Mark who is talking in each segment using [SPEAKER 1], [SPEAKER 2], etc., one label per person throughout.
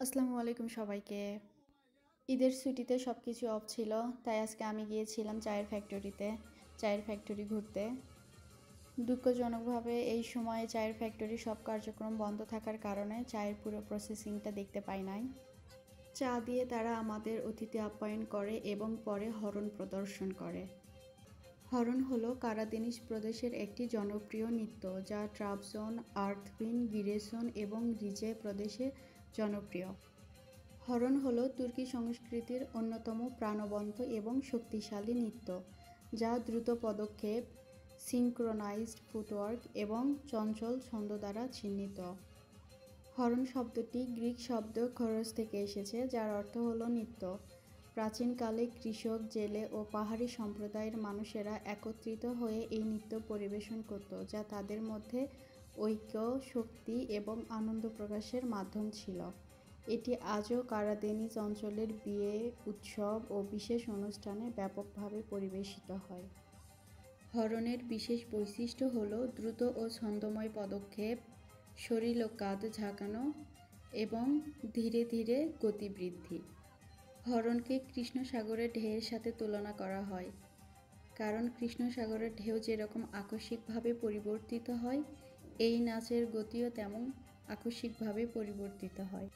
[SPEAKER 1] আসসালামু আলাইকুম সবাইকে। ঈদের ছুটিতে সব কিছু অফ ছিল, তাই আজকে আমি গিয়েছিলাম চায়ের ফ্যাক্টরি ঘুরতে। দুঃখজনকভাবে এই সময়ে চায়ের ফ্যাক্টরি সব কার্যক্রম বন্ধ থাকার কারণে চায়ের পুরো প্রসেসিংটা দেখতে পাই নাই। চা দিয়ে তারা আমাদের অতিথি আপ্যায়ন করে এবং পরে হরণ প্রদর্শন করে। হরণ হলো কারাদেনিস প্রদেশের একটি জনপ্রিয় নৃত্য, যা ট্রাবজোন, আর্থভিন, গিরেসন এবং রিজে প্রদেশে জনপ্রিয়। হরণ হলো তুর্কি সংস্কৃতির অন্যতম প্রাণবন্ত এবং শক্তিশালী নৃত্য, যা দ্রুত পদক্ষেপ, সিঙ্ক্রোনাইজড ফুটওয়ার্ক এবং চঞ্চল ছন্দ দ্বারা চিহ্নিত। হরণ শব্দটি গ্রিক শব্দ খরচ থেকে এসেছে, যার অর্থ হলো নৃত্য। প্রাচীনকালে কৃষক, জেলে ও পাহাড়ি সম্প্রদায়ের মানুষেরা একত্রিত হয়ে এই নৃত্য পরিবেশন করত, যা তাদের মধ্যে ঐক্য, শক্তি এবং আনন্দ প্রকাশের মাধ্যম ছিল। এটি আজও কারাদেনিস অঞ্চলের বিয়ে, উৎসব ও বিশেষ অনুষ্ঠানে ব্যাপকভাবে পরিবেশিত হয়। হরণের বিশেষ বৈশিষ্ট্য হল দ্রুত ও ছন্দময় পদক্ষেপ, শরীর ও কাঁধ ঝাঁকানো এবং ধীরে ধীরে গতি বৃদ্ধি। হরণকে কৃষ্ণ সাগরের ঢেউয়ের সাথে তুলনা করা হয়, কারণ কৃষ্ণ সাগরের ঢেউ যেরকম আকস্মিকভাবে পরিবর্তিত হয়, এই নাচের গতিও তেমন আকস্মিকভাবে পরিবর্তিত হয়।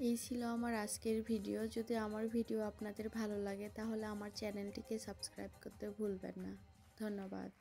[SPEAKER 1] এই ছিল আমার আজকের ভিডিও। যদি আমার ভিডিও আপনাদের ভালো লাগে তাহলে আমার চ্যানেলটিকে সাবস্ক্রাইব করতে ভুলবেন না। ধন্যবাদ।